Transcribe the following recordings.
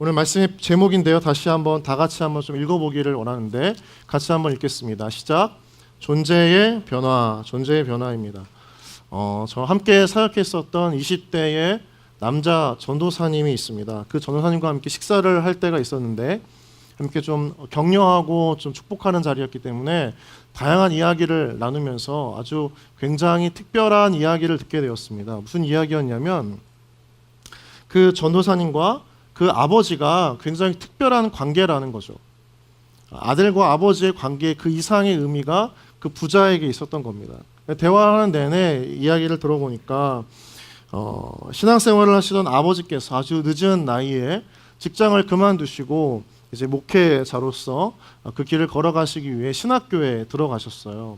오늘 말씀의 제목인데요. 다시 한번 다 같이 한번 좀 읽어보기를 원하는데 같이 한번 읽겠습니다. 시작. 존재의 변화, 존재의 변화입니다. 저 함께 사역했었던 20대의 남자 전도사님이 있습니다. 그 전도사님과 함께 식사를 할 때가 있었는데 함께 좀 격려하고 좀 축복하는 자리였기 때문에 다양한 이야기를 나누면서 아주 굉장히 특별한 이야기를 듣게 되었습니다. 무슨 이야기였냐면 그 전도사님과 그 아버지가 굉장히 특별한 관계라는 거죠. 아들과 아버지의 관계 그 이상의 의미가 그 부자에게 있었던 겁니다. 대화하는 내내 이야기를 들어보니까 신앙생활을 하시던 아버지께서 아주 늦은 나이에 직장을 그만두시고 이제 목회자로서 그 길을 걸어가시기 위해 신학교에 들어가셨어요.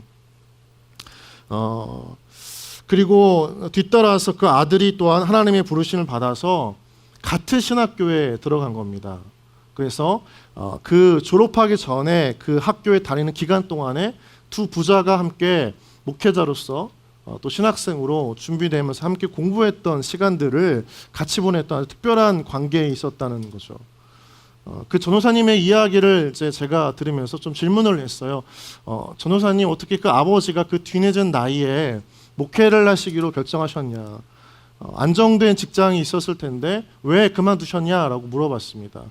그리고 뒤따라서 그 아들이 또한 하나님의 부르심을 받아서 같은 신학교에 들어간 겁니다. 그래서 그 졸업하기 전에 그 학교에 다니는 기간 동안에 두 부자가 함께 목회자로서 또 신학생으로 준비되면서 함께 공부했던 시간들을 같이 보냈던 아주 특별한 관계에 있었다는 거죠. 그 전도사님의 이야기를 이제 제가 들으면서 좀 질문을 했어요. 전도사님, 어떻게 그 아버지가 그 뒤늦은 나이에 목회를 하시기로 결정하셨냐? 안정된 직장이 있었을 텐데 왜 그만두셨냐라고 물어봤습니다.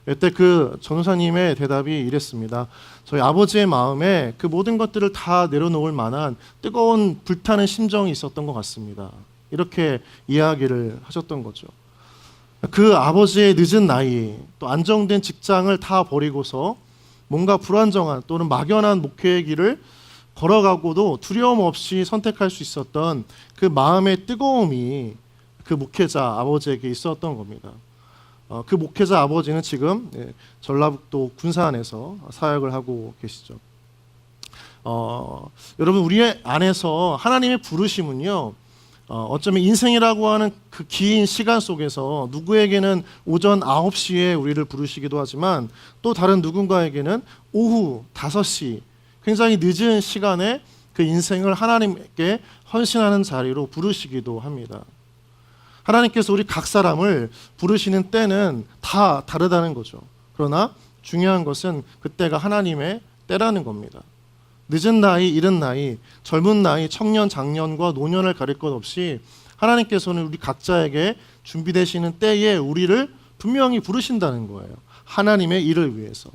이때 그 전도사님의 대답이 이랬습니다. 저희 아버지의 마음에 그 모든 것들을 다 내려놓을 만한 뜨거운 불타는 심정이 있었던 것 같습니다. 이렇게 이야기를 하셨던 거죠. 그 아버지의 늦은 나이, 또 안정된 직장을 다 버리고서 뭔가 불안정한 또는 막연한 목회의 길을 걸어가고도 두려움 없이 선택할 수 있었던 그 마음의 뜨거움이 그 목회자 아버지에게 있었던 겁니다. 그 목회자 아버지는 지금 전라북도 군산에서 사역을 하고 계시죠. 여러분, 우리 안에서 하나님의 부르심은요, 어쩌면 인생이라고 하는 그 긴 시간 속에서 누구에게는 오전 9시에 우리를 부르시기도 하지만 또 다른 누군가에게는 오후 5시, 굉장히 늦은 시간에 그 인생을 하나님께 헌신하는 자리로 부르시기도 합니다. 하나님께서 우리 각 사람을 부르시는 때는 다 다르다는 거죠. 그러나 중요한 것은 그때가 하나님의 때라는 겁니다. 늦은 나이, 이른 나이, 젊은 나이, 청년, 장년과 노년을 가릴 것 없이 하나님께서는 우리 각자에게 준비되시는 때에 우리를 분명히 부르신다는 거예요. 하나님의 일을 위해서.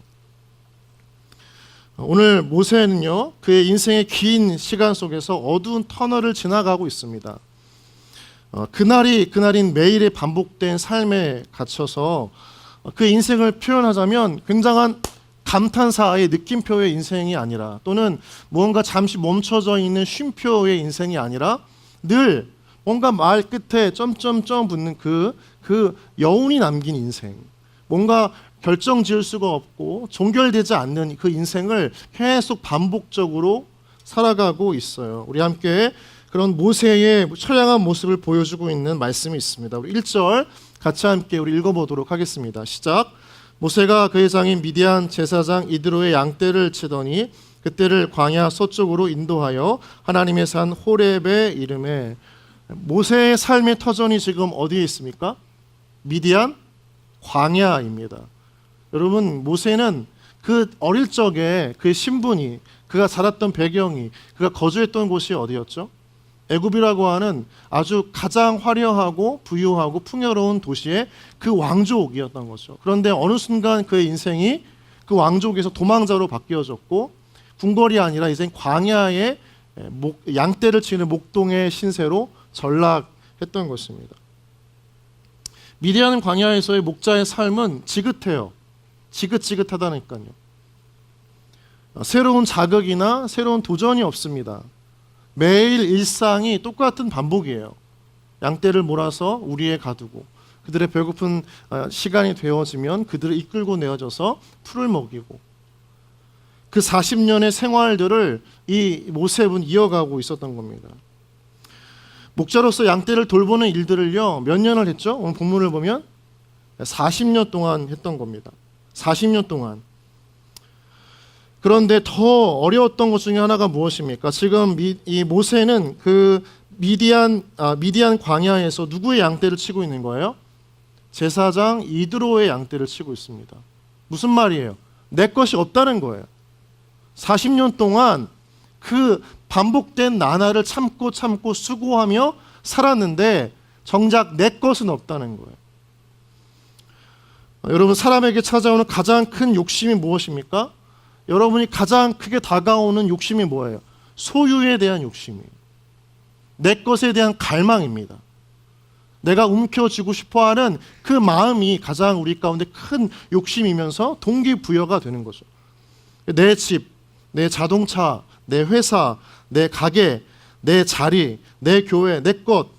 오늘 모세는요, 그의 인생의 긴 시간 속에서 어두운 터널을 지나가고 있습니다. 그날인 매일의 반복된 삶에 갇혀서 그 인생을 표현하자면 굉장한 감탄사의 느낌표의 인생이 아니라, 또는 무언가 잠시 멈춰져 있는 쉼표의 인생이 아니라 늘 뭔가 말 끝에 점점점 붙는 그 여운이 남긴 인생, 뭔가 결정 지을 수가 없고 종결되지 않는 그 인생을 계속 반복적으로 살아가고 있어요. 우리 함께 그런 모세의 처량한 모습을 보여주고 있는 말씀이 있습니다. 우리 1절 같이 함께 우리 읽어보도록 하겠습니다. 시작. 모세가 그의 장인 미디안 제사장 이드로의 양떼를 치더니 그때를 광야 서쪽으로 인도하여 하나님의 산 호렙에 이르매. 모세의 삶의 터전이 지금 어디에 있습니까? 미디안 광야입니다. 여러분, 모세는 그 어릴 적에 그의 신분이, 그가 자랐던 배경이, 그가 거주했던 곳이 어디였죠? 애굽이라고 하는 아주 가장 화려하고 부유하고 풍요로운 도시의 그 왕족이었던 거죠. 그런데 어느 순간 그의 인생이 그 왕족에서 도망자로 바뀌어졌고 궁궐이 아니라 이제 광야의 양떼를 치는 목동의 신세로 전락했던 것입니다. 미디안 광야에서의 목자의 삶은 지긋해요. 지긋지긋하다니까요. 새로운 자극이나 새로운 도전이 없습니다. 매일 일상이 똑같은 반복이에요. 양떼를 몰아서 우리에 가두고 그들의 배고픈 시간이 되어지면 그들을 이끌고 내어져서 풀을 먹이고, 그 40년의 생활들을 이 모세는 이어가고 있었던 겁니다. 목자로서 양떼를 돌보는 일들을요, 몇 년을 했죠? 오늘 본문을 보면 40년 동안 했던 겁니다. 40년 동안. 그런데 더 어려웠던 것 중에 하나가 무엇입니까? 지금 이 모세는 그 미디안 광야에서 누구의 양떼를 치고 있는 거예요? 제사장 이드로의 양떼를 치고 있습니다. 무슨 말이에요? 내 것이 없다는 거예요. 40년 동안 그 반복된 나날을 참고 수고하며 살았는데 정작 내 것은 없다는 거예요. 여러분, 사람에게 찾아오는 가장 큰 욕심이 무엇입니까? 여러분이 가장 크게 다가오는 욕심이 뭐예요? 소유에 대한 욕심이에요. 내 것에 대한 갈망입니다. 내가 움켜쥐고 싶어하는 그 마음이 가장 우리 가운데 큰 욕심이면서 동기부여가 되는 거죠. 내 집, 내 자동차, 내 회사, 내 가게, 내 자리, 내 교회, 내 것.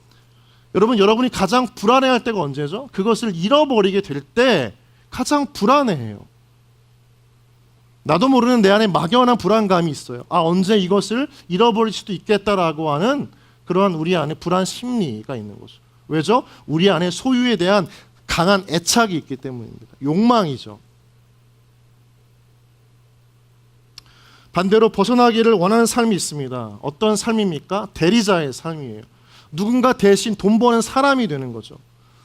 여러분이 가장 불안해할 때가 언제죠? 그것을 잃어버리게 될 때 가장 불안해해요. 나도 모르는 내 안에 막연한 불안감이 있어요. 언제 이것을 잃어버릴 수도 있겠다라고 하는 그러한 우리 안에 불안 심리가 있는 거죠. 왜죠? 우리 안에 소유에 대한 강한 애착이 있기 때문입니다. 욕망이죠. 반대로 벗어나기를 원하는 삶이 있습니다. 어떤 삶입니까? 대리자의 삶이에요. 누군가 대신 돈 버는 사람이 되는 거죠.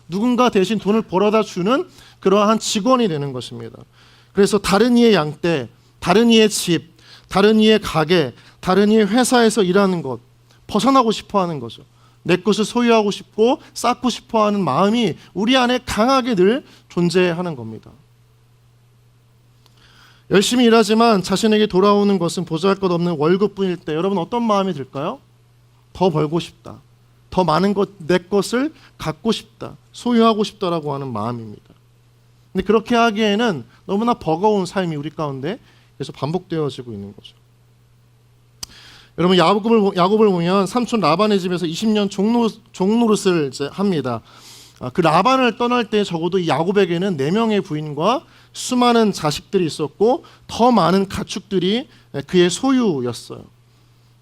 누군가 대신 돈을 벌어다 주는 그러한 직원이 되는 것입니다. 그래서 다른 이의 양떼, 다른 이의 집, 다른 이의 가게, 다른 이의 회사에서 일하는 것, 벗어나고 싶어하는 거죠. 내 것을 소유하고 싶고 쌓고 싶어하는 마음이 우리 안에 강하게 늘 존재하는 겁니다. 열심히 일하지만 자신에게 돌아오는 것은 보잘것없는 월급뿐일 때 여러분 어떤 마음이 들까요? 더 벌고 싶다. 더 많은 내 것을 갖고 싶다. 소유하고 싶다라고 하는 마음입니다. 근데 그렇게 하기에는 너무나 버거운 삶이 우리 가운데 계속 반복되어지고 있는 거죠. 여러분, 야곱을 보면 삼촌 라반의 집에서 20년 종노릇을 이제 합니다. 그 라반을 떠날 때 적어도 이 야곱에게는 4명의 부인과 수많은 자식들이 있었고 더 많은 가축들이 그의 소유였어요.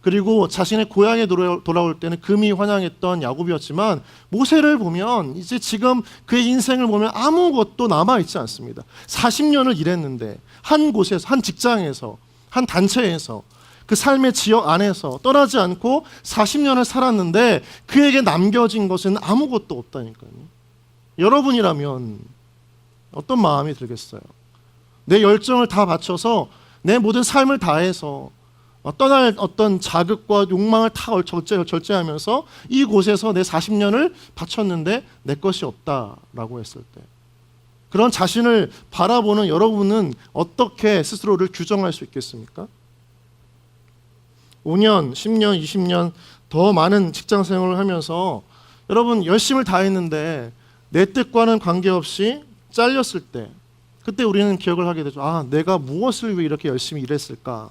그리고 자신의 고향에 돌아올 때는 금이 환영했던 야곱이었지만 모세를 보면 이제 지금 그의 인생을 보면 아무것도 남아있지 않습니다. 40년을 일했는데 한 곳에서, 한 직장에서, 한 단체에서 그 삶의 지역 안에서 떠나지 않고 40년을 살았는데 그에게 남겨진 것은 아무것도 없다니까요. 여러분이라면 어떤 마음이 들겠어요? 내 열정을 다 바쳐서 내 모든 삶을 다해서 떠날 어떤 자극과 욕망을 다 절제하면서 이곳에서 내 40년을 바쳤는데 내 것이 없다라고 했을 때 그런 자신을 바라보는 여러분은 어떻게 스스로를 규정할 수 있겠습니까? 5년, 10년, 20년 더 많은 직장 생활을 하면서 여러분 열심을 다했는데 내 뜻과는 관계없이 잘렸을 때 그때 우리는 기억을 하게 되죠. 내가 무엇을 위해 이렇게 열심히 일했을까?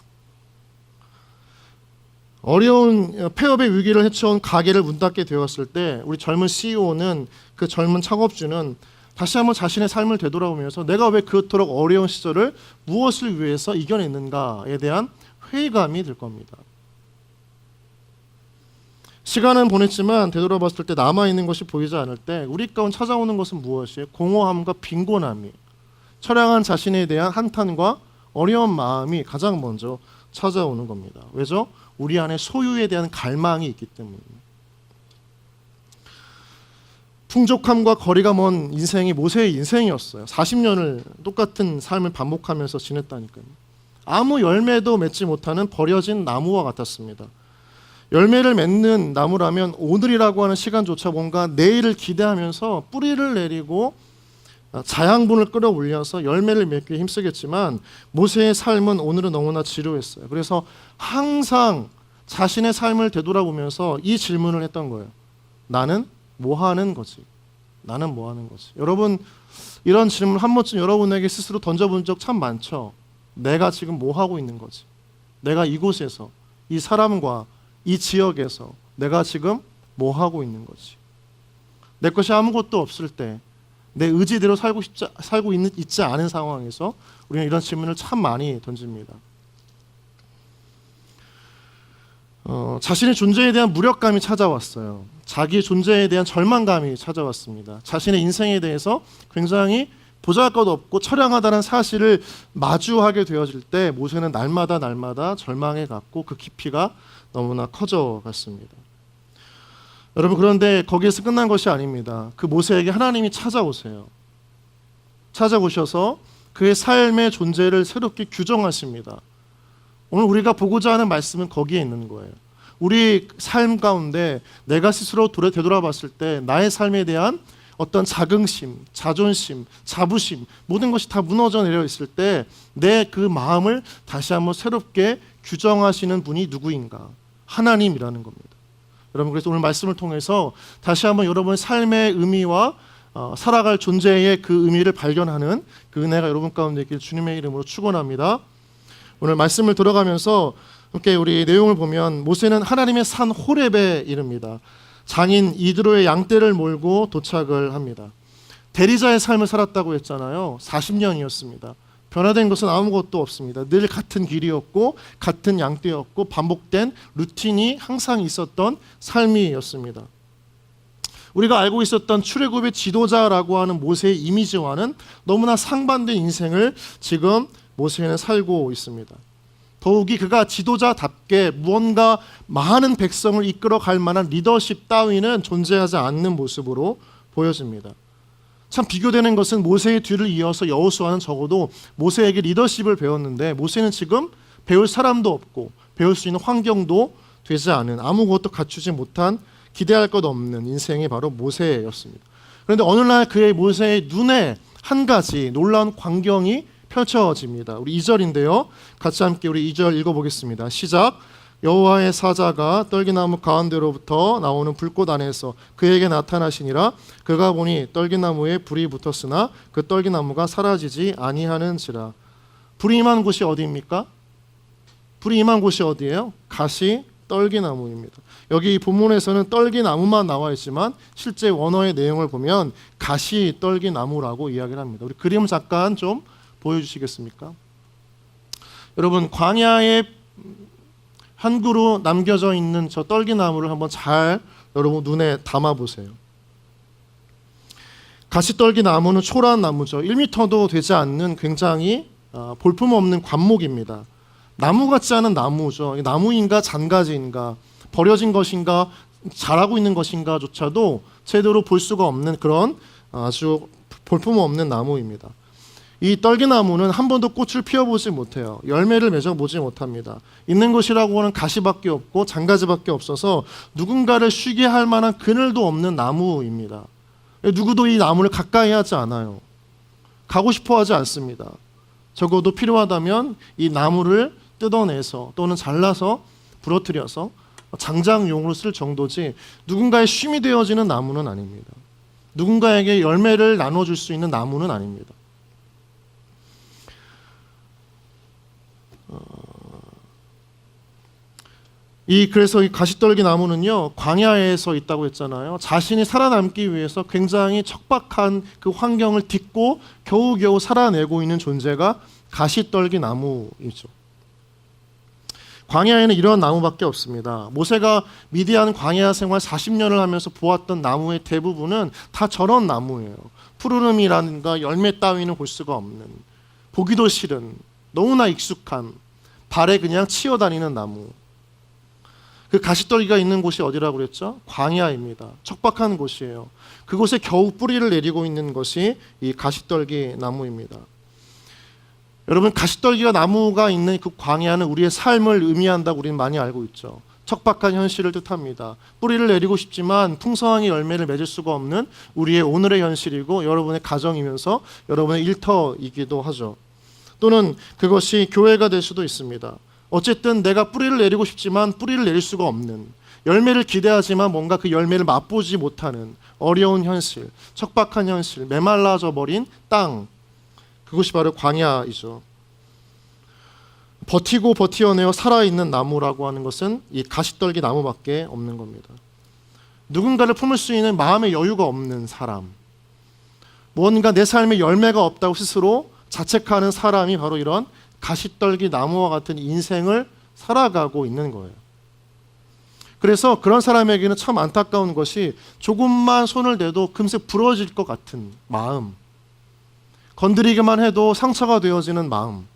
어려운 폐업의 위기를 헤쳐온 가게를 문 닫게 되었을 때 우리 젊은 CEO는 그 젊은 창업주는 다시 한번 자신의 삶을 되돌아보면서 내가 왜 그토록 어려운 시절을 무엇을 위해서 이겨냈는가에 대한 회의감이 들 겁니다. 시간은 보냈지만 되돌아봤을 때 남아있는 것이 보이지 않을 때 우리 가운데 찾아오는 것은 무엇이에요? 공허함과 빈곤함이, 처량한 자신에 대한 한탄과 어려운 마음이 가장 먼저 찾아오는 겁니다. 왜죠? 우리 안에 소유에 대한 갈망이 있기 때문입니다. 풍족함과 거리가 먼 인생이 모세의 인생이었어요. 40년을 똑같은 삶을 반복하면서 지냈다니까요. 아무 열매도 맺지 못하는 버려진 나무와 같았습니다. 열매를 맺는 나무라면 오늘이라고 하는 시간조차 뭔가 내일을 기대하면서 뿌리를 내리고 자양분을 끌어올려서 열매를 맺기 힘쓰겠지만 모세의 삶은 오늘은 너무나 지루했어요. 그래서 항상 자신의 삶을 되돌아보면서 이 질문을 했던 거예요. 나는 뭐 하는 거지? 나는 뭐 하는 거지? 여러분, 이런 질문 한 번쯤 여러분에게 스스로 던져본 적 참 많죠? 내가 지금 뭐 하고 있는 거지? 내가 이곳에서, 이 사람과 이 지역에서 내가 지금 뭐 하고 있는 거지? 내 것이 아무것도 없을 때 내 의지대로 살고 있지 않은 상황에서 우리는 이런 질문을 참 많이 던집니다. 자신의 존재에 대한 무력감이 찾아왔어요. 자기의 존재에 대한 절망감이 찾아왔습니다. 자신의 인생에 대해서 굉장히 보잘것없고 처량하다는 사실을 마주하게 되어질 때 모세는 날마다 절망에 갔고 그 깊이가 너무나 커져갔습니다. 여러분, 그런데 거기에서 끝난 것이 아닙니다. 그 모세에게 하나님이 찾아오세요. 찾아오셔서 그의 삶의 존재를 새롭게 규정하십니다. 오늘 우리가 보고자 하는 말씀은 거기에 있는 거예요. 우리 삶 가운데 내가 스스로 되돌아봤을 때 나의 삶에 대한 어떤 자긍심, 자존심, 자부심, 모든 것이 다 무너져 내려 있을 때 내 그 마음을 다시 한번 새롭게 규정하시는 분이 누구인가? 하나님이라는 겁니다. 여러분, 그래서 오늘 말씀을 통해서 다시 한번 여러분의 삶의 의미와 살아갈 존재의 그 의미를 발견하는 그 은혜가 여러분 가운데 있길 주님의 이름으로 축원합니다. 오늘 말씀을 들어가면서 함께 우리 내용을 보면 모세는 하나님의 산 호렙에 이릅니다. 장인 이드로의 양떼를 몰고 도착을 합니다. 대리자의 삶을 살았다고 했잖아요. 40년이었습니다. 변화된 것은 아무것도 없습니다. 늘 같은 길이었고 같은 양떼였고 반복된 루틴이 항상 있었던 삶이었습니다. 우리가 알고 있었던 출애굽의 지도자라고 하는 모세의 이미지와는 너무나 상반된 인생을 지금 모세는 살고 있습니다. 더욱이 그가 지도자답게 무언가 많은 백성을 이끌어 갈 만한 리더십 따위는 존재하지 않는 모습으로 보여집니다. 참 비교되는 것은 모세의 뒤를 이어서 여호수아는 적어도 모세에게 리더십을 배웠는데 모세는 지금 배울 사람도 없고 배울 수 있는 환경도 되지 않은, 아무것도 갖추지 못한, 기대할 것 없는 인생이 바로 모세였습니다. 그런데 어느 날 그의 모세의 눈에 한 가지 놀라운 광경이 펼쳐집니다. 우리 2절인데요. 같이 함께 우리 2절 읽어보겠습니다. 시작. 여호와의 사자가 떨기나무 가운데로부터 나오는 불꽃 안에서 그에게 나타나시니라. 그가 보니 떨기나무에 불이 붙었으나 그 떨기나무가 사라지지 아니하는지라. 불이 임한 곳이 어디입니까? 불이 임한 곳이 어디예요? 가시 떨기나무입니다. 여기 본문에서는 떨기나무만 나와 있지만 실제 원어의 내용을 보면 가시 떨기나무라고 이야기를 합니다. 우리 그림 잠깐 좀 보여주시겠습니까? 여러분, 광야에 한 그루 남겨져 있는 저 떨기나무를 한번 잘 여러분 눈에 담아 보세요. 가시떨기나무는 초라한 나무죠. 1m도 되지 않는 굉장히 볼품없는 관목입니다. 나무 같지 않은 나무죠. 나무인가 잔가지인가 버려진 것인가 자라고 있는 것인가조차도 제대로 볼 수가 없는 그런 아주 볼품없는 나무입니다. 이 떨기나무는 한 번도 꽃을 피워보지 못해요. 열매를 맺어보지 못합니다. 있는 것이라고 하는 가시밖에 없고 장가지밖에 없어서 누군가를 쉬게 할 만한 그늘도 없는 나무입니다. 누구도 이 나무를 가까이 하지 않아요. 가고 싶어 하지 않습니다. 적어도 필요하다면 이 나무를 뜯어내서 또는 잘라서 부러뜨려서 장장용으로 쓸 정도지 누군가의 쉼이 되어지는 나무는 아닙니다. 누군가에게 열매를 나눠줄 수 있는 나무는 아닙니다. 그래서 이 가시떨기 나무는요, 광야에서 있다고 했잖아요. 자신이 살아남기 위해서 굉장히 척박한 그 환경을 딛고 겨우겨우 살아내고 있는 존재가 가시떨기 나무이죠. 광야에는 이런 나무밖에 없습니다. 모세가 미디안 광야 생활 40년을 하면서 보았던 나무의 대부분은 다 저런 나무예요. 푸르름이라든가 열매 따위는 볼 수가 없는, 보기도 싫은, 너무나 익숙한, 발에 그냥 치여다니는 나무. 그 가시떨기가 있는 곳이 어디라고 그랬죠? 광야입니다. 척박한 곳이에요. 그곳에 겨우 뿌리를 내리고 있는 것이 이 가시떨기 나무입니다. 여러분, 가시떨기가 나무가 있는 그 광야는 우리의 삶을 의미한다고 우리는 많이 알고 있죠. 척박한 현실을 뜻합니다. 뿌리를 내리고 싶지만 풍성하게 열매를 맺을 수가 없는 우리의 오늘의 현실이고 여러분의 가정이면서 여러분의 일터이기도 하죠. 또는 그것이 교회가 될 수도 있습니다. 어쨌든 내가 뿌리를 내리고 싶지만 뿌리를 내릴 수가 없는, 열매를 기대하지만 뭔가 그 열매를 맛보지 못하는 어려운 현실, 척박한 현실, 메말라져 버린 땅, 그것이 바로 광야이죠. 버티고 버티어내어 살아있는 나무라고 하는 것은 이 가시떨기 나무밖에 없는 겁니다. 누군가를 품을 수 있는 마음의 여유가 없는 사람, 뭔가 내 삶에 열매가 없다고 스스로 자책하는 사람이 바로 이런 가시떨기 나무와 같은 인생을 살아가고 있는 거예요. 그래서 그런 사람에게는 참 안타까운 것이 조금만 손을 대도 금세 부러질 것 같은 마음, 건드리기만 해도 상처가 되어지는 마음,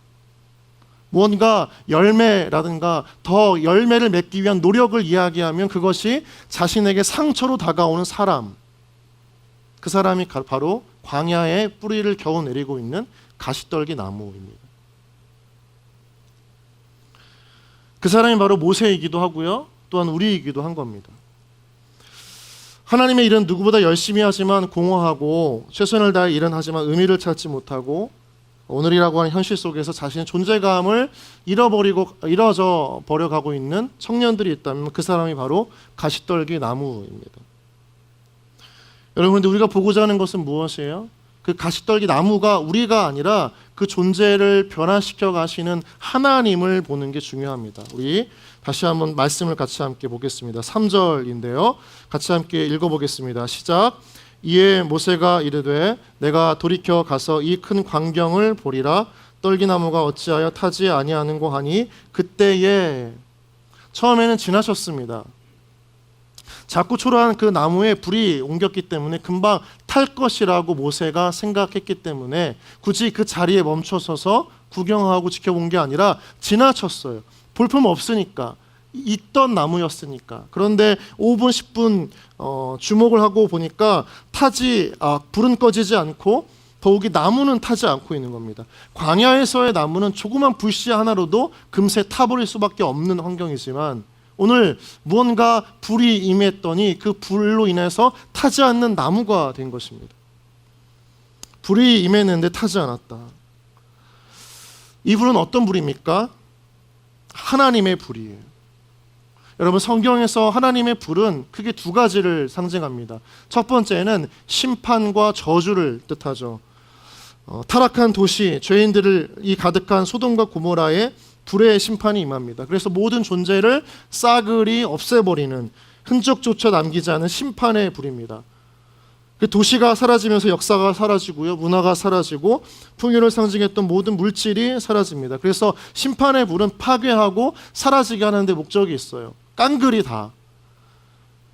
뭔가 열매라든가 더 열매를 맺기 위한 노력을 이야기하면 그것이 자신에게 상처로 다가오는 사람, 그 사람이 바로 광야에 뿌리를 겨우 내리고 있는 가시떨기 나무입니다. 그 사람이 바로 모세이기도 하고요, 또한 우리이기도 한 겁니다. 하나님의 일은 누구보다 열심히 하지만 공허하고 최선을 다해 일은 하지만 의미를 찾지 못하고 오늘이라고 하는 현실 속에서 자신의 존재감을 잃어져 버려가고 있는 청년들이 있다면 그 사람이 바로 가시떨기 나무입니다. 여러분, 그런데 우리가 보고자 하는 것은 무엇이에요? 그 가시떨기 나무가 우리가 아니라 그 존재를 변화시켜 가시는 하나님을 보는 게 중요합니다. 우리 다시 한번 말씀을 같이 함께 보겠습니다. 3절인데요. 같이 함께 읽어보겠습니다. 시작. 이에 모세가 이르되 내가 돌이켜 가서 이 큰 광경을 보리라. 떨기나무가 어찌하여 타지 아니하는고 하니 그때에, 처음에는 지나셨습니다. 자꾸 초라한 그 나무에 불이 옮겼기 때문에 금방 탈 것이라고 모세가 생각했기 때문에 굳이 그 자리에 멈춰서서 구경하고 지켜본 게 아니라 지나쳤어요. 볼품 없으니까, 있던 나무였으니까. 그런데 5분 10분 주목을 하고 보니까 불은 꺼지지 않고 더욱이 나무는 타지 않고 있는 겁니다. 광야에서의 나무는 조그만 불씨 하나로도 금세 타버릴 수밖에 없는 환경이지만 오늘 무언가 불이 임했더니 그 불로 인해서 타지 않는 나무가 된 것입니다. 불이 임했는데 타지 않았다. 이 불은 어떤 불입니까? 하나님의 불이에요. 여러분, 성경에서 하나님의 불은 크게 두 가지를 상징합니다. 첫 번째는 심판과 저주를 뜻하죠. 타락한 도시, 죄인들이 가득한 소돔과 고모라에 불의 심판이 임합니다. 그래서 모든 존재를 싸그리 없애버리는, 흔적조차 남기지 않은 심판의 불입니다. 그 도시가 사라지면서 역사가 사라지고요, 문화가 사라지고 풍요를 상징했던 모든 물질이 사라집니다. 그래서 심판의 불은 파괴하고 사라지게 하는 데 목적이 있어요. 깡그리 다.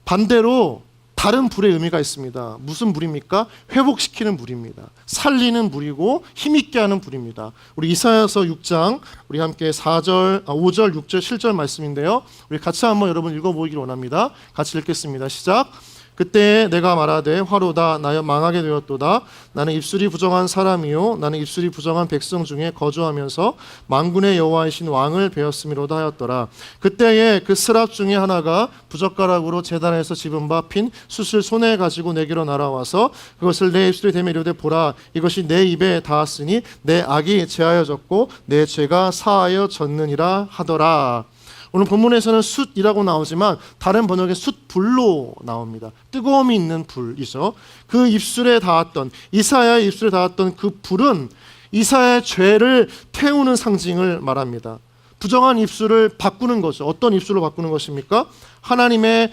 반대로 다른 불의 의미가 있습니다. 무슨 불입니까? 회복시키는 불입니다. 살리는 불이고 힘있게 하는 불입니다. 우리 이사야서 6장, 우리 함께 5절, 6절, 7절 말씀인데요. 우리 같이 한번 여러분 읽어보기를 원합니다. 같이 읽겠습니다. 시작. 그때 내가 말하되 화로다, 나여 망하게 되었도다. 나는 입술이 부정한 사람이요 나는 입술이 부정한 백성 중에 거주하면서 만군의 여호와이신 왕을 배웠음이로다 하였더라. 그때에 그 스랍 중에 하나가 부젓가락으로 제단에서 집은 바 핀 숯을 손에 가지고 내게로 날아와서 그것을 내 입술에 대며 이르되 보라, 이것이 내 입에 닿았으니 내 악이 제하여졌고 내 죄가 사하여졌느니라 하더라. 오늘 본문에서는 숯이라고 나오지만 다른 번역에 숯불로 나옵니다. 뜨거움이 있는 불이죠. 그 입술에 닿았던, 이사야의 입술에 닿았던 그 불은 이사야의 죄를 태우는 상징을 말합니다. 부정한 입술을 바꾸는 거죠. 어떤 입술로 바꾸는 것입니까? 하나님의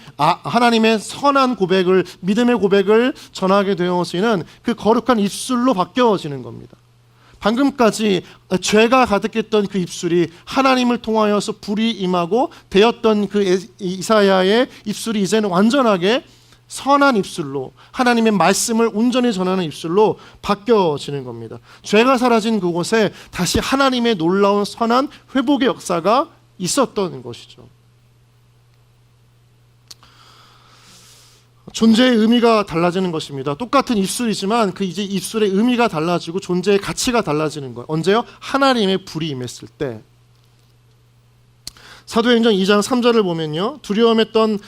선한 고백을, 믿음의 고백을 전하게 되어지는 그 거룩한 입술로 바뀌어지는 겁니다. 방금까지 죄가 가득했던 그 입술이 하나님을 통하여서 불이 임하고 되었던 그 이사야의 입술이 이제는 완전하게 선한 입술로, 하나님의 말씀을 온전히 전하는 입술로 바뀌어지는 겁니다. 죄가 사라진 그곳에 다시 하나님의 놀라운 선한 회복의 역사가 있었던 것이죠. 존재의 의미가 달라지는 것입니다. 똑같은 입술이지만 그 이제 입술의 의미가 달라지고 존재의 가치가 달라지는 거예요. 언제요? 하나님의 불이 임했을 때. 사도행전 2장 3절을 보면요, 두려움했던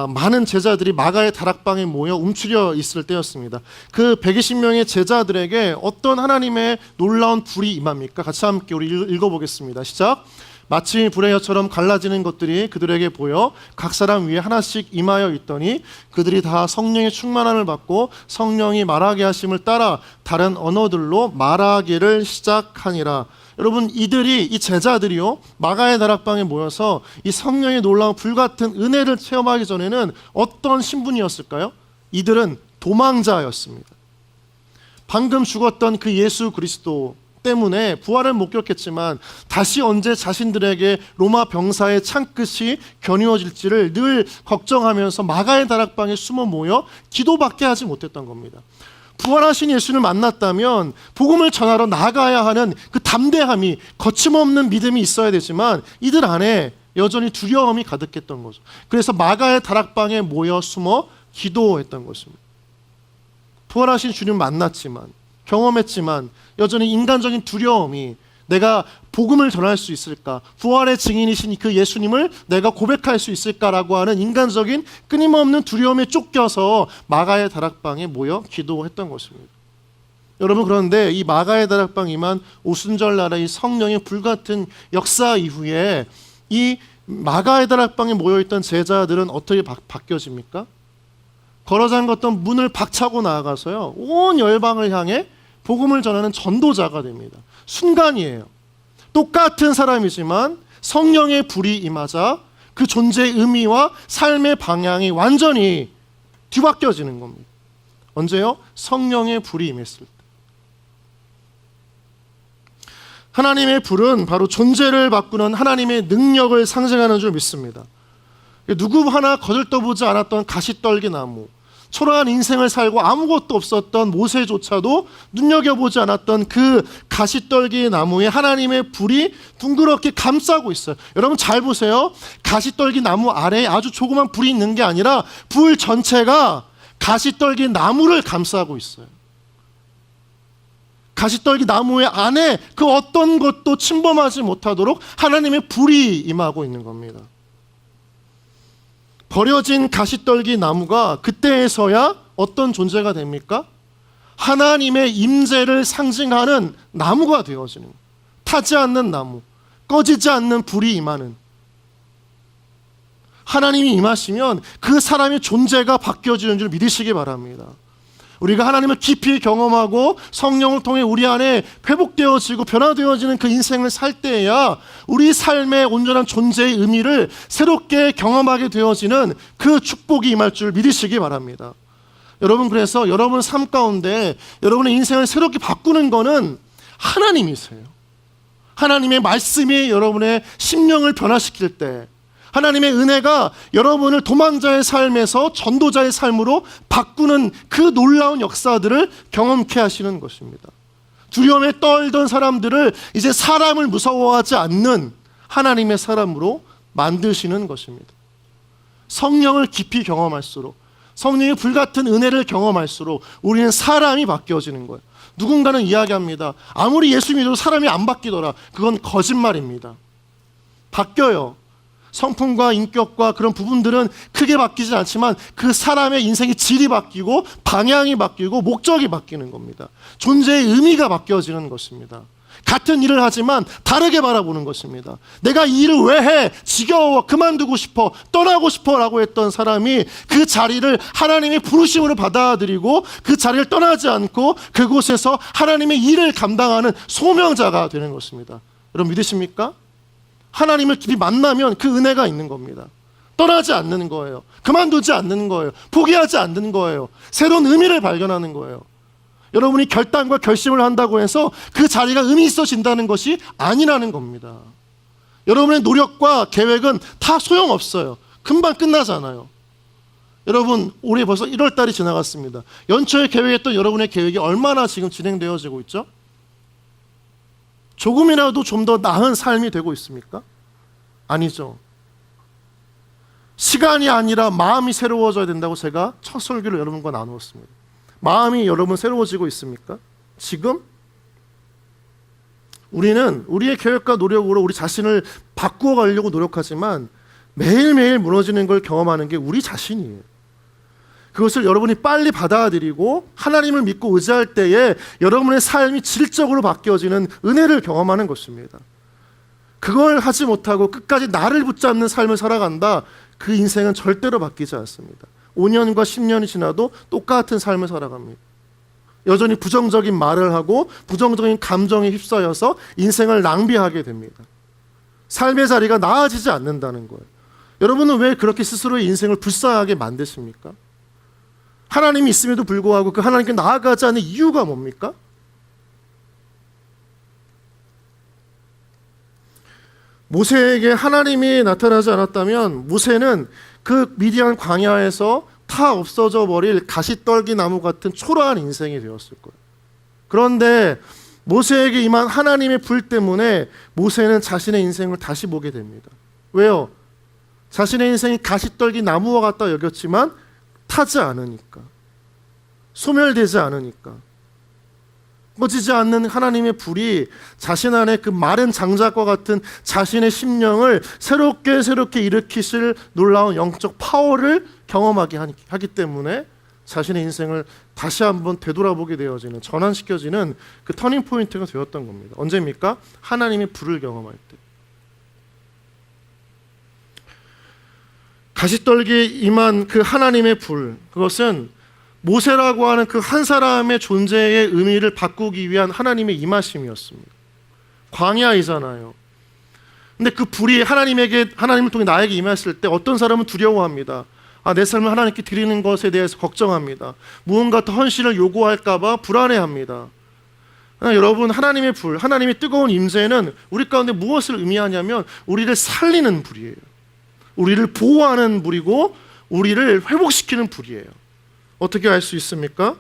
많은 제자들이 마가의 다락방에 모여 움츠려 있을 때였습니다. 그 120명의 제자들에게 어떤 하나님의 놀라운 불이 임합니까? 같이 함께 우리 읽어보겠습니다. 시작. 마치 불의 혀처럼 갈라지는 것들이 그들에게 보여 각 사람 위에 하나씩 임하여 있더니 그들이 다 성령의 충만함을 받고 성령이 말하게 하심을 따라 다른 언어들로 말하기를 시작하니라. 여러분, 이 제자들이요, 마가의 다락방에 모여서 이 성령의 놀라운 불같은 은혜를 체험하기 전에는 어떤 신분이었을까요? 이들은 도망자였습니다. 방금 죽었던 그 예수 그리스도 때문에 부활을 목격했지만 다시 언제 자신들에게 로마 병사의 창끝이 겨누어질지를 늘 걱정하면서 마가의 다락방에 숨어 모여 기도밖에 하지 못했던 겁니다. 부활하신 예수를 만났다면 복음을 전하러 나가야 하는 그 담대함이, 거침없는 믿음이 있어야 되지만 이들 안에 여전히 두려움이 가득했던 거죠. 그래서 마가의 다락방에 모여 숨어 기도했던 것입니다. 부활하신 주님 만났지만, 경험했지만 여전히 인간적인 두려움이, 내가 복음을 전할 수 있을까? 부활의 증인이신 그 예수님을 내가 고백할 수 있을까라고 하는 인간적인 끊임없는 두려움에 쫓겨서 마가의 다락방에 모여 기도했던 것입니다. 여러분, 그런데 이 마가의 다락방이만 오순절 날의 성령의 불같은 역사 이후에 이 마가의 다락방에 모여있던 제자들은 어떻게 바뀌어집니까? 걸어잠갔던 문을 박차고 나아가서요, 온 열방을 향해 복음을 전하는 전도자가 됩니다. 순간이에요. 똑같은 사람이지만 성령의 불이 임하자 그 존재의 의미와 삶의 방향이 완전히 뒤바뀌어지는 겁니다. 언제요? 성령의 불이 임했을 때. 하나님의 불은 바로 존재를 바꾸는 하나님의 능력을 상징하는 줄 믿습니다. 누구 하나 거들떠보지 않았던 가시떨기 나무, 초라한 인생을 살고 아무것도 없었던 모세조차도 눈여겨보지 않았던 그 가시떨기 나무에 하나님의 불이 둥그렇게 감싸고 있어요. 여러분 잘 보세요. 가시떨기 나무 아래에 아주 조그만 불이 있는 게 아니라 불 전체가 가시떨기 나무를 감싸고 있어요. 가시떨기 나무의 안에 그 어떤 것도 침범하지 못하도록 하나님의 불이 임하고 있는 겁니다. 버려진 가시떨기 나무가 그때에서야 어떤 존재가 됩니까? 하나님의 임재를 상징하는 나무가 되어지는 거예요. 타지 않는 나무, 꺼지지 않는 불이 임하는. 하나님이 임하시면 그 사람의 존재가 바뀌어지는 줄 믿으시기 바랍니다. 우리가 하나님을 깊이 경험하고 성령을 통해 우리 안에 회복되어지고 변화되어지는 그 인생을 살 때에야 우리 삶의 온전한 존재의 의미를 새롭게 경험하게 되어지는 그 축복이 임할 줄 믿으시기 바랍니다. 여러분, 그래서 여러분 삶 가운데 여러분의 인생을 새롭게 바꾸는 거는 하나님이세요. 하나님의 말씀이 여러분의 심령을 변화시킬 때, 하나님의 은혜가 여러분을 도망자의 삶에서 전도자의 삶으로 바꾸는 그 놀라운 역사들을 경험케 하시는 것입니다. 두려움에 떨던 사람들을 이제 사람을 무서워하지 않는 하나님의 사람으로 만드시는 것입니다. 성령을 깊이 경험할수록, 성령의 불같은 은혜를 경험할수록 우리는 사람이 바뀌어지는 거예요. 누군가는 이야기합니다. 아무리 예수 믿어도 사람이 안 바뀌더라. 그건 거짓말입니다. 바뀌어요. 성품과 인격과 그런 부분들은 크게 바뀌지 않지만 그 사람의 인생의 질이 바뀌고 방향이 바뀌고 목적이 바뀌는 겁니다. 존재의 의미가 바뀌어지는 것입니다. 같은 일을 하지만 다르게 바라보는 것입니다. 내가 이 일을 왜 해? 지겨워, 그만두고 싶어, 떠나고 싶어 라고 했던 사람이 그 자리를 하나님의 부르심으로 받아들이고 그 자리를 떠나지 않고 그곳에서 하나님의 일을 감당하는 소명자가 되는 것입니다. 여러분 믿으십니까? 하나님을 깊이 만나면 그 은혜가 있는 겁니다. 떠나지 않는 거예요. 그만두지 않는 거예요. 포기하지 않는 거예요. 새로운 의미를 발견하는 거예요. 여러분이 결단과 결심을 한다고 해서 그 자리가 의미 있어진다는 것이 아니라는 겁니다. 여러분의 노력과 계획은 다 소용없어요. 금방 끝나잖아요. 여러분, 올해 벌써 1월 달이 지나갔습니다. 연초에 계획했던 여러분의 계획이 얼마나 지금 진행되어지고 있죠? 조금이라도 좀 더 나은 삶이 되고 있습니까? 아니죠. 시간이 아니라 마음이 새로워져야 된다고 제가 첫 설교를 여러분과 나누었습니다. 마음이 여러분 새로워지고 있습니까? 지금? 우리는 우리의 계획과 노력으로 우리 자신을 바꾸어 가려고 노력하지만 매일매일 무너지는 걸 경험하는 게 우리 자신이에요. 그것을 여러분이 빨리 받아들이고 하나님을 믿고 의지할 때에 여러분의 삶이 질적으로 바뀌어지는 은혜를 경험하는 것입니다. 그걸 하지 못하고 끝까지 나를 붙잡는 삶을 살아간다. 그 인생은 절대로 바뀌지 않습니다. 5년과 10년이 지나도 똑같은 삶을 살아갑니다. 여전히 부정적인 말을 하고 부정적인 감정에 휩싸여서 인생을 낭비하게 됩니다. 삶의 자리가 나아지지 않는다는 거예요. 여러분은 왜 그렇게 스스로의 인생을 불쌍하게 만드십니까? 하나님이 있음에도 불구하고 그 하나님께 나아가지 않는 이유가 뭡니까? 모세에게 하나님이 나타나지 않았다면 모세는 그 미디안 광야에서 다 없어져 버릴 가시떨기 나무 같은 초라한 인생이 되었을 거예요. 그런데 모세에게 임한 하나님의 불 때문에 모세는 자신의 인생을 다시 보게 됩니다. 왜요? 자신의 인생이 가시떨기 나무와 같다 여겼지만 타지 않으니까, 소멸되지 않으니까, 꺼지지 않는 하나님의 불이 자신 안에 그 마른 장작과 같은 자신의 심령을 새롭게 일으키실 놀라운 영적 파워를 경험하게 하기 때문에 자신의 인생을 다시 한번 되돌아보게 되어지는, 전환시켜지는 그 터닝 포인트가 되었던 겁니다. 언제입니까? 하나님의 불을 경험할 때. 가시떨기에 임한 그 하나님의 불, 그것은 모세라고 하는 그 한 사람의 존재의 의미를 바꾸기 위한 하나님의 임하심이었습니다. 광야이잖아요. 근데 그 불이 하나님을 통해 나에게 임했을 때 어떤 사람은 두려워합니다. 내 삶을 하나님께 드리는 것에 대해서 걱정합니다. 무언가 더 헌신을 요구할까 봐 불안해합니다. 여러분, 하나님의 불, 하나님의 뜨거운 임재는 우리 가운데 무엇을 의미하냐면 우리를 살리는 불이에요. 우리를 보호하는 불이고 우리를 회복시키는 불이에요. 어떻게 알 수 있습니까?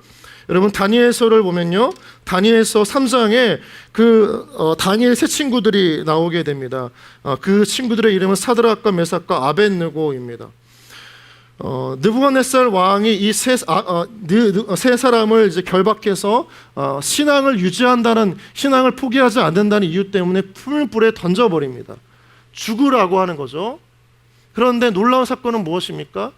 여러분, 다니엘서를 보면요, 다니엘서 3장에 다니엘 세 친구들이 나오게 됩니다. 그 친구들의 이름은 사드락과 메삭과 아벳느고입니다. 느부갓네살 왕이 이 세 사람을 이제 결박해서 신앙을 유지한다는, 신앙을 포기하지 않는다는 이유 때문에 풀불에 던져버립니다. 죽으라고 하는 거죠. 그런데 놀라운 사건은 무엇입니까?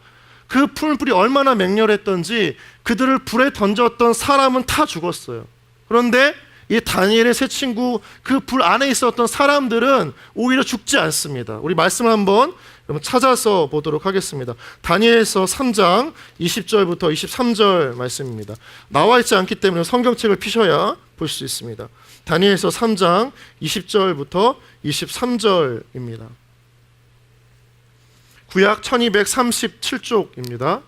그 풀불이 얼마나 맹렬했던지 그들을 불에 던졌던 사람은 다 죽었어요. 그런데 이 다니엘의 세 친구, 그 불 안에 있었던 사람들은 오히려 죽지 않습니다. 우리 말씀을 한번 찾아서 보도록 하겠습니다. 다니엘서 3장 20절부터 23절 말씀입니다. 나와 있지 않기 때문에 성경책을 피셔야 볼 수 있습니다. 다니엘서 3장 20절부터 23절입니다. 구약 1237쪽입니다.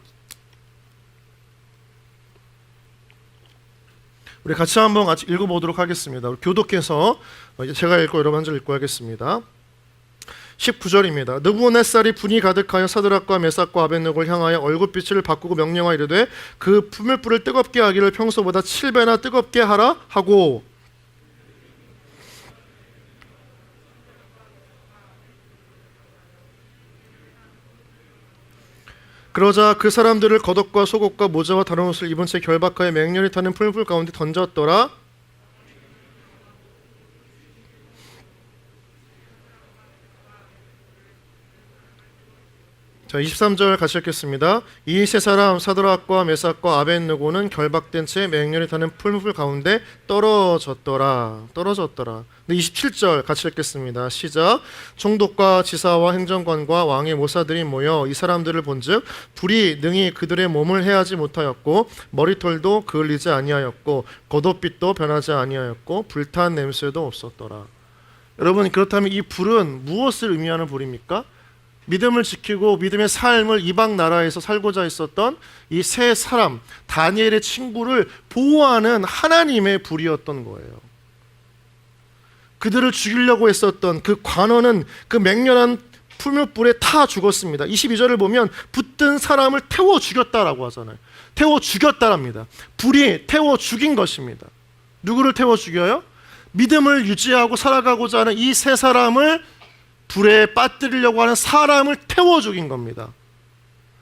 우리 같이 한번 읽어보도록 하겠습니다. 우리 교독해서 제가 읽고 여러분 한 절 읽고 하겠습니다. 19절입니다. 느부갓네살이 분이 가득하여 사드락과 메삭과 아벳느고를 향하여 얼굴빛을 바꾸고 명령하여 이르되 그 풀물불을 뜨겁게 하기를 평소보다 7배나 뜨겁게 하라 하고, 그러자 그 사람들을 겉옷과 속옷과 모자와 다른 옷을 입은 채 결박하여 맹렬히 타는 풀불 가운데 던졌더라. 자, 23절 같이 읽겠습니다. 이 세 사람 사드락과 메삭과 아벳느고는 결박된 채 맹렬히 타는 풀무불 가운데 떨어졌더라. 네, 27절 같이 읽겠습니다. 시작. 총독과 지사와 행정관과 왕의 모사들이 모여 이 사람들을 본즉 불이 능히 그들의 몸을 해하지 못하였고 머리털도 그을리지 아니하였고 겉옷빛도 변하지 아니하였고 불탄 냄새도 없었더라. 여러분, 그렇다면 이 불은 무엇을 의미하는 불입니까? 믿음을 지키고 믿음의 삶을 이방 나라에서 살고자 했었던 이 세 사람, 다니엘의 친구를 보호하는 하나님의 불이었던 거예요. 그들을 죽이려고 했었던 그 관원은 그 맹렬한 풀무불에 타 죽었습니다. 22절을 보면 붙든 사람을 태워 죽였다라고 하잖아요. 태워 죽였다랍니다. 불이 태워 죽인 것입니다. 누구를 태워 죽여요? 믿음을 유지하고 살아가고자 하는 이 세 사람을 불에 빠뜨리려고 하는 사람을 태워 죽인 겁니다.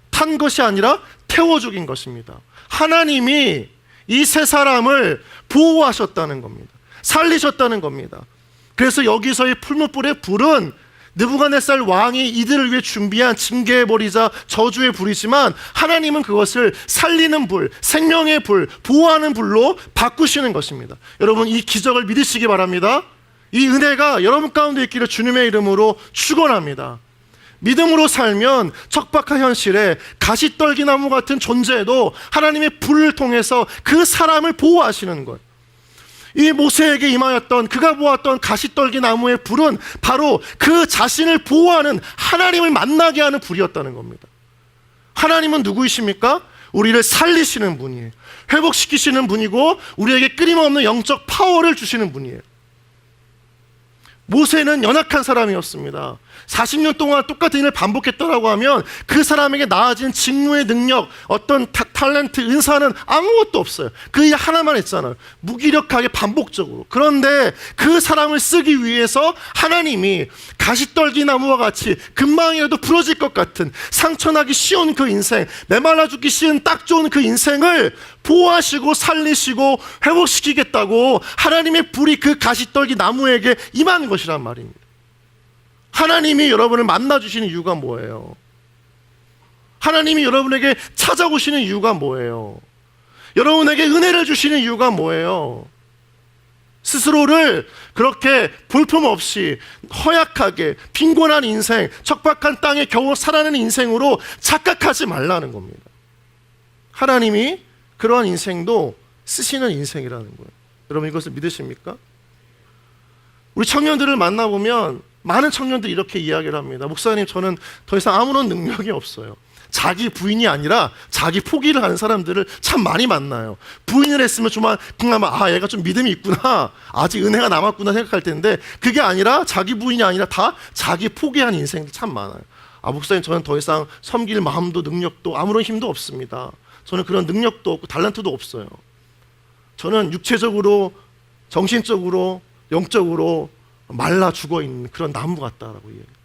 탄 것이 아니라 태워 죽인 것입니다. 하나님이 이 세 사람을 보호하셨다는 겁니다. 살리셨다는 겁니다. 그래서 여기서의 풀무불의 불은 느부갓네살 왕이 이들을 위해 준비한 징계해버리자 저주의 불이지만 하나님은 그것을 살리는 불, 생명의 불, 보호하는 불로 바꾸시는 것입니다. 여러분, 이 기적을 믿으시기 바랍니다. 이 은혜가 여러분 가운데 있기를 주님의 이름으로 축원합니다. 믿음으로 살면 척박한 현실에 가시떨기나무 같은 존재도 하나님의 불을 통해서 그 사람을 보호하시는 것. 이 모세에게 임하였던, 그가 보았던 가시떨기나무의 불은 바로 그 자신을 보호하는 하나님을 만나게 하는 불이었다는 겁니다. 하나님은 누구이십니까? 우리를 살리시는 분이에요. 회복시키시는 분이고 우리에게 끊임없는 영적 파워를 주시는 분이에요. 모세는 연약한 사람이었습니다. 40년 동안 똑같은 일을 반복했다라고 하면 그 사람에게 나아진 직무의 능력, 어떤 탤런트, 은사는 아무것도 없어요. 그 일 하나만 했잖아요. 무기력하게 반복적으로. 그런데 그 사람을 쓰기 위해서 하나님이 가시떨기 나무와 같이 금방이라도 부러질 것 같은 상처나기 쉬운 그 인생, 메말라 죽기 쉬운 딱 좋은 그 인생을 보호하시고 살리시고 회복시키겠다고 하나님의 불이 그 가시떨기 나무에게 임하는 것이란 말입니다. 하나님이 여러분을 만나주시는 이유가 뭐예요? 하나님이 여러분에게 찾아오시는 이유가 뭐예요? 여러분에게 은혜를 주시는 이유가 뭐예요? 스스로를 그렇게 볼품없이 허약하게 빈곤한 인생, 척박한 땅에 겨우 살아내는 인생으로 착각하지 말라는 겁니다. 하나님이 그러한 인생도 쓰시는 인생이라는 거예요. 여러분 이것을 믿으십니까? 우리 청년들을 만나보면 많은 청년들이 이렇게 이야기를 합니다. 목사님, 저는 더 이상 아무런 능력이 없어요. 자기 부인이 아니라 자기 포기를 하는 사람들을 참 많이 만나요. 부인을 했으면 정말 그냥 얘가 좀 믿음이 있구나, 아직 은혜가 남았구나 생각할 텐데, 그게 아니라 자기 부인이 아니라 다 자기 포기한 인생들 참 많아요. 목사님, 저는 더 이상 섬길 마음도 능력도 아무런 힘도 없습니다. 저는 그런 능력도 없고 달란트도 없어요. 저는 육체적으로, 정신적으로, 영적으로 말라 죽어있는 그런 나무 같다라고 이야기해요.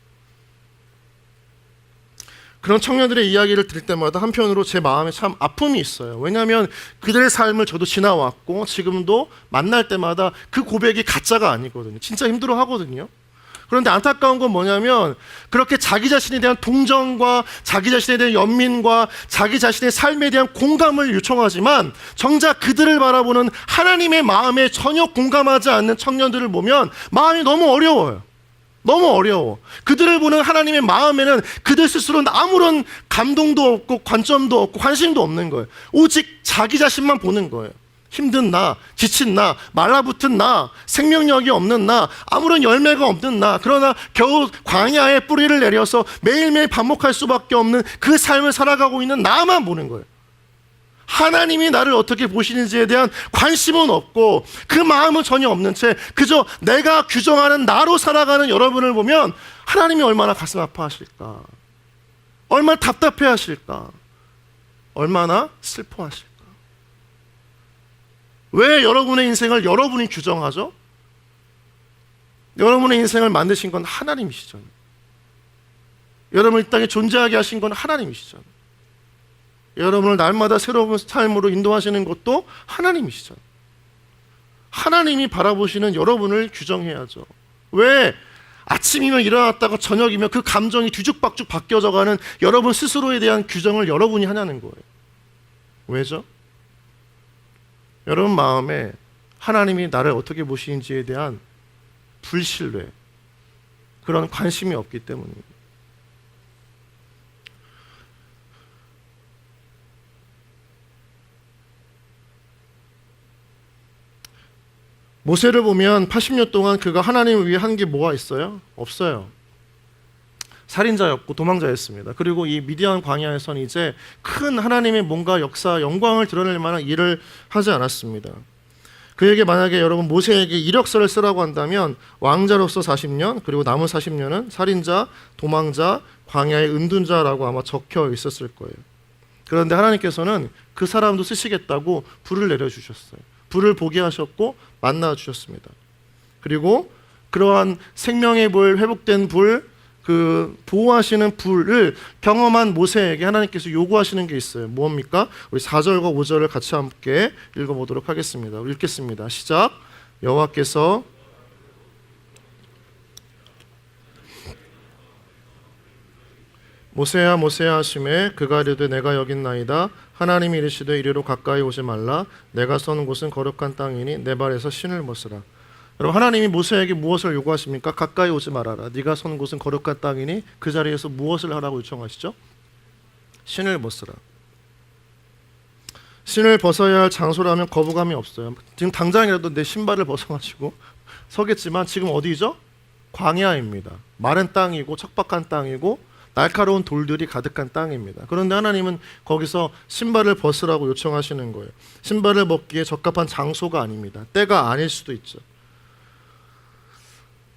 그런 청년들의 이야기를 들을 때마다 한편으로 제 마음에 참 아픔이 있어요. 왜냐하면 그들의 삶을 저도 지나왔고 지금도 만날 때마다 그 고백이 가짜가 아니거든요. 진짜 힘들어 하거든요. 그런데 안타까운 건 뭐냐면 그렇게 자기 자신에 대한 동정과 자기 자신에 대한 연민과 자기 자신의 삶에 대한 공감을 요청하지만 정작 그들을 바라보는 하나님의 마음에 전혀 공감하지 않는 청년들을 보면 마음이 너무 어려워요. 너무 어려워. 그들을 보는 하나님의 마음에는 그들 스스로는 아무런 감동도 없고 관점도 없고 관심도 없는 거예요. 오직 자기 자신만 보는 거예요. 힘든 나, 지친 나, 말라붙은 나, 생명력이 없는 나, 아무런 열매가 없는 나, 그러나 겨우 광야에 뿌리를 내려서 매일매일 반복할 수밖에 없는 그 삶을 살아가고 있는 나만 보는 거예요. 하나님이 나를 어떻게 보시는지에 대한 관심은 없고 그 마음은 전혀 없는 채 그저 내가 규정하는 나로 살아가는 여러분을 보면 하나님이 얼마나 가슴 아파하실까, 얼마나 답답해 하실까, 얼마나 슬퍼하실까. 왜 여러분의 인생을 여러분이 규정하죠? 여러분의 인생을 만드신 건 하나님이시죠. 여러분을 이 땅에 존재하게 하신 건 하나님이시죠. 여러분을 날마다 새로운 삶으로 인도하시는 것도 하나님이시죠. 하나님이 바라보시는 여러분을 규정해야죠. 왜 아침이면 일어났다가 저녁이면 그 감정이 뒤죽박죽 바뀌어져가는 여러분 스스로에 대한 규정을 여러분이 하냐는 거예요. 왜죠? 여러분 마음에 하나님이 나를 어떻게 보시는지에 대한 불신뢰, 그런 관심이 없기 때문입니다. 모세를 보면 80년 동안 그가 하나님을 위해 한 게 뭐가 있어요? 없어요. 살인자였고 도망자였습니다. 그리고 이 미디안 광야에서는 이제 큰 하나님의 뭔가 역사, 영광을 드러낼 만한 일을 하지 않았습니다. 그에게 만약에 여러분 모세에게 이력서를 쓰라고 한다면 왕자로서 40년, 그리고 남은 40년은 살인자, 도망자, 광야의 은둔자라고 아마 적혀 있었을 거예요. 그런데 하나님께서는 그 사람도 쓰시겠다고 불을 내려주셨어요. 불을 보게 하셨고 만나 주셨습니다. 그리고 그러한 생명의 불, 회복된 불, 그 보호하시는 불을 경험한 모세에게 하나님께서 요구하시는 게 있어요. 뭡니까? 우리 4절과 5절을 같이 함께 읽어보도록 하겠습니다. 읽겠습니다. 시작. 여호와께서 모세야 모세야 하시매 그가 이르되 내가 여기 있나이다. 하나님이 이르시되 이리로 가까이 오지 말라. 내가 선 곳은 거룩한 땅이니 내 발에서 신을 벗으라. 여러분, 하나님이 모세에게 무엇을 요구하십니까? 가까이 오지 말아라. 네가 선 곳은 거룩한 땅이니 그 자리에서 무엇을 하라고 요청하시죠? 신을 벗으라. 신을 벗어야 할 장소라면 거부감이 없어요. 지금 당장이라도 내 신발을 벗어가지고 서겠지만 지금 어디죠? 광야입니다. 마른 땅이고 척박한 땅이고 날카로운 돌들이 가득한 땅입니다. 그런데 하나님은 거기서 신발을 벗으라고 요청하시는 거예요. 신발을 벗기에 적합한 장소가 아닙니다. 때가 아닐 수도 있죠.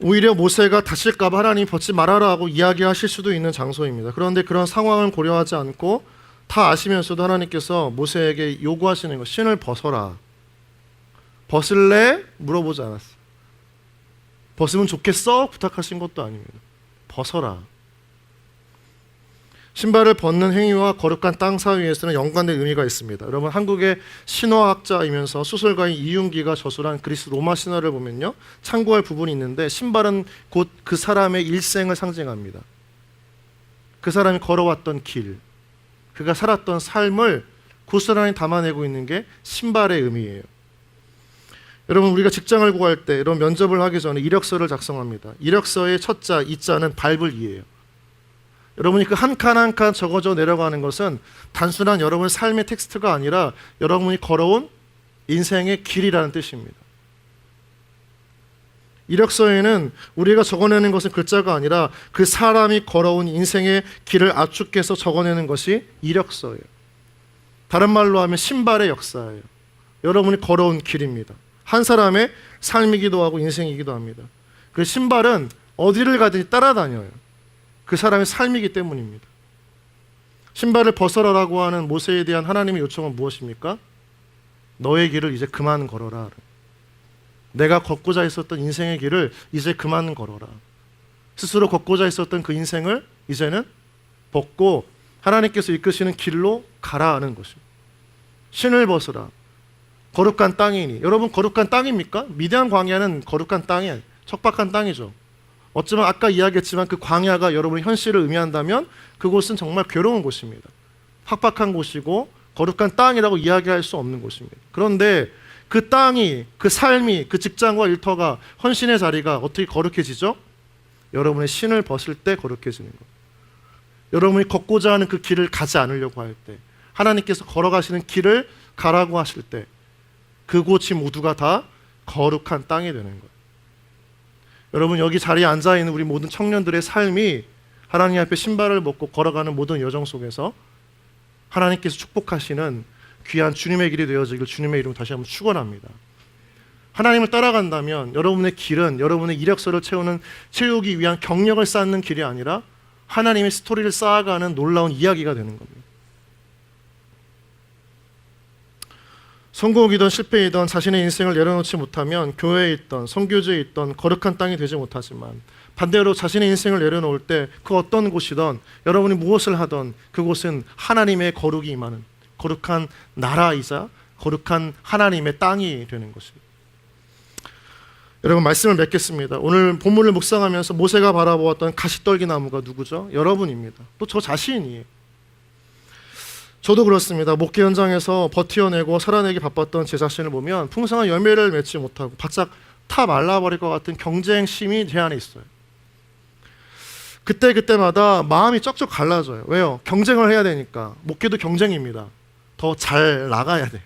오히려 모세가 다칠까 봐 하나님이 벗지 말아라 하고 이야기하실 수도 있는 장소입니다. 그런데 그런 상황을 고려하지 않고 다 아시면서도 하나님께서 모세에게 요구하시는 것, 신을 벗어라. 벗을래? 물어보지 않았어요. 벗으면 좋겠어? 부탁하신 것도 아닙니다. 벗어라. 신발을 벗는 행위와 거룩한 땅 사이에서는 연관된 의미가 있습니다. 여러분, 한국의 신화학자이면서 소설가인 이윤기가 저술한 그리스 로마 신화를 보면요, 참고할 부분이 있는데 신발은 곧 그 사람의 일생을 상징합니다. 그 사람이 걸어왔던 길, 그가 살았던 삶을 고스란히 담아내고 있는 게 신발의 의미예요. 여러분, 우리가 직장을 구할 때 이런 면접을 하기 전에 이력서를 작성합니다. 이력서의 첫 자, 이자는 밟을 이예요. 여러분이 그 한 칸 한 칸 적어져 내려가는 것은 단순한 여러분의 삶의 텍스트가 아니라 여러분이 걸어온 인생의 길이라는 뜻입니다. 이력서에는 우리가 적어내는 것은 글자가 아니라 그 사람이 걸어온 인생의 길을 압축해서 적어내는 것이 이력서예요. 다른 말로 하면 신발의 역사예요. 여러분이 걸어온 길입니다. 한 사람의 삶이기도 하고 인생이기도 합니다. 그 신발은 어디를 가든지 따라다녀요. 그 사람의 삶이기 때문입니다. 신발을 벗어라라고 하는 모세에 대한 하나님의 요청은 무엇입니까? 너의 길을 이제 그만 걸어라. 내가 걷고자 했었던 인생의 길을 이제 그만 걸어라. 스스로 걷고자 했었던 그 인생을 이제는 벗고 하나님께서 이끄시는 길로 가라 하는 것입니다. 신을 벗으라. 거룩한 땅이니. 여러분, 거룩한 땅입니까? 미디안 광야는 거룩한 땅이에요. 척박한 땅이죠. 어쩌면 아까 이야기했지만 그 광야가 여러분의 현실을 의미한다면 그곳은 정말 괴로운 곳입니다. 팍팍한 곳이고 거룩한 땅이라고 이야기할 수 없는 곳입니다. 그런데 그 땅이, 그 삶이, 그 직장과 일터가, 헌신의 자리가 어떻게 거룩해지죠? 여러분의 신을 벗을 때 거룩해지는 것. 여러분이 걷고자 하는 그 길을 가지 않으려고 할 때, 하나님께서 걸어가시는 길을 가라고 하실 때 그곳이 모두가 다 거룩한 땅이 되는 거예요. 여러분, 여기 자리에 앉아있는 우리 모든 청년들의 삶이 하나님 앞에 신발을 벗고 걸어가는 모든 여정 속에서 하나님께서 축복하시는 귀한 주님의 길이 되어지길 주님의 이름으로 다시 한번 축원합니다. 하나님을 따라간다면 여러분의 길은 여러분의 이력서를 채우기 위한 경력을 쌓는 길이 아니라 하나님의 스토리를 쌓아가는 놀라운 이야기가 되는 겁니다. 성공이든 실패이든 자신의 인생을 내려놓지 못하면 교회에 있던 선교지에 있던 거룩한 땅이 되지 못하지만 반대로 자신의 인생을 내려놓을 때 그 어떤 곳이든 여러분이 무엇을 하든 그곳은 하나님의 거룩이 임하는 거룩한 나라이자 거룩한 하나님의 땅이 되는 것입니다. 여러분, 말씀을 맺겠습니다. 오늘 본문을 묵상하면서 모세가 바라보았던 가시떨기 나무가 누구죠? 여러분입니다. 또 저 자신이에요. 저도 그렇습니다. 목회 현장에서 버티어내고 살아내기 바빴던 제 자신을 보면 풍성한 열매를 맺지 못하고 바짝 타 말라버릴 것 같은 경쟁심이 제 안에 있어요. 그때마다 마음이 쩍쩍 갈라져요. 왜요? 경쟁을 해야 되니까. 목회도 경쟁입니다. 더 잘 나가야 돼.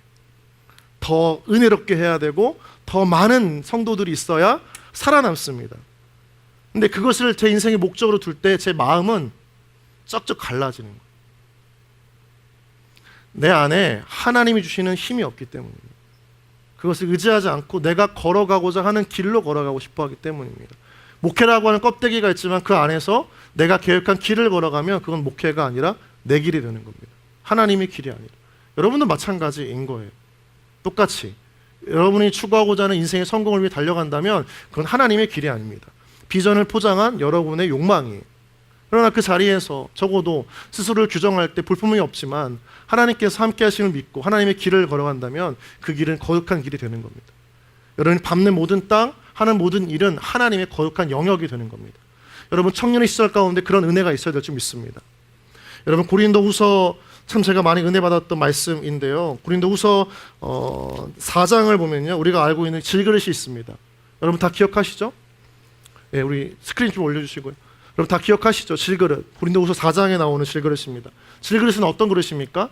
더 은혜롭게 해야 되고 더 많은 성도들이 있어야 살아남습니다. 근데 그것을 제 인생의 목적으로 둘 때 제 마음은 쩍쩍 갈라지는 거예요. 내 안에 하나님이 주시는 힘이 없기 때문입니다. 그것을 의지하지 않고 내가 걸어가고자 하는 길로 걸어가고 싶어 하기 때문입니다. 목회라고 하는 껍데기가 있지만 그 안에서 내가 계획한 길을 걸어가면 그건 목회가 아니라 내 길이 되는 겁니다. 하나님의 길이 아니라. 여러분도 마찬가지인 거예요. 똑같이 여러분이 추구하고자 하는 인생의 성공을 위해 달려간다면 그건 하나님의 길이 아닙니다. 비전을 포장한 여러분의 욕망이에요. 그러나 그 자리에서 적어도 스스로를 규정할 때 볼품이 없지만 하나님께서 함께 하심을 믿고 하나님의 길을 걸어간다면 그 길은 거룩한 길이 되는 겁니다. 여러분이 밟는 모든 땅, 하는 모든 일은 하나님의 거룩한 영역이 되는 겁니다. 여러분, 청년의 시절 가운데 그런 은혜가 있어야 될 줄 믿습니다. 여러분, 고린도후서 참 제가 많이 은혜 받았던 말씀인데요. 고린도후서 4장을 보면요, 우리가 알고 있는 질그릇이 있습니다. 여러분 다 기억하시죠? 네, 우리 스크린 좀 올려주시고요. 여러분 다 기억하시죠? 질그릇. 고린도후서 4장에 나오는 질그릇입니다. 질그릇은 어떤 그릇입니까?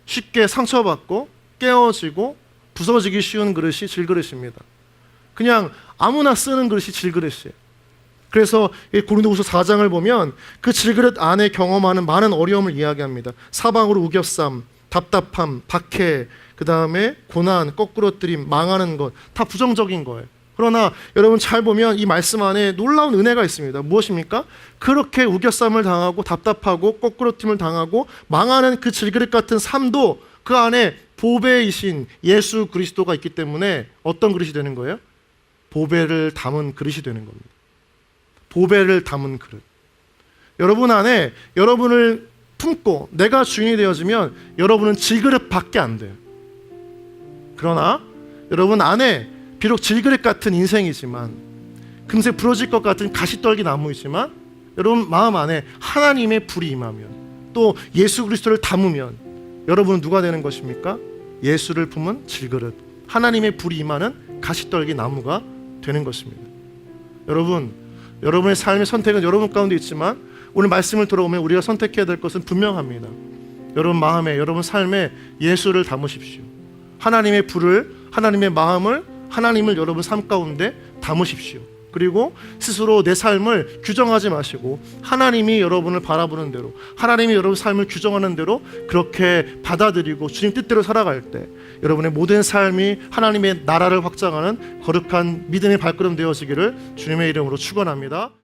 쉽게 상처받고 깨어지고 부서지기 쉬운 그릇이 질그릇입니다. 그냥 아무나 쓰는 그릇이 질그릇이에요. 그래서 이 고린도후서 4장을 보면 그 질그릇 안에 경험하는 많은 어려움을 이야기합니다. 사방으로 우겨쌈, 답답함, 박해, 그 다음에 고난, 거꾸러뜨림, 망하는 것, 다 부정적인 거예요. 그러나 여러분 잘 보면 이 말씀 안에 놀라운 은혜가 있습니다. 무엇입니까? 그렇게 우겨쌈을 당하고 답답하고 거꾸로팀을 당하고 망하는 그 질그릇 같은 삶도 그 안에 보배이신 예수 그리스도가 있기 때문에 어떤 그릇이 되는 거예요? 보배를 담은 그릇이 되는 겁니다. 보배를 담은 그릇. 여러분 안에 여러분을 품고 내가 주인이 되어지면 여러분은 질그릇밖에 안 돼요. 그러나 여러분 안에 비록 질그릇 같은 인생이지만 금세 부러질 것 같은 가시떨기 나무이지만 여러분 마음 안에 하나님의 불이 임하면 또 예수 그리스도를 담으면 여러분은 누가 되는 것입니까? 예수를 품은 질그릇, 하나님의 불이 임하는 가시떨기 나무가 되는 것입니다. 여러분, 여러분의 삶의 선택은 여러분 가운데 있지만 오늘 말씀을 들어보면 우리가 선택해야 될 것은 분명합니다. 여러분 마음에, 여러분 삶에 예수를 담으십시오. 하나님의 불을, 하나님의 마음을, 하나님을 여러분 삶 가운데 담으십시오. 그리고 스스로 내 삶을 규정하지 마시고 하나님이 여러분을 바라보는 대로, 하나님이 여러분 삶을 규정하는 대로 그렇게 받아들이고 주님 뜻대로 살아갈 때 여러분의 모든 삶이 하나님의 나라를 확장하는 거룩한 믿음의 발걸음 되어지기를 주님의 이름으로 축원합니다.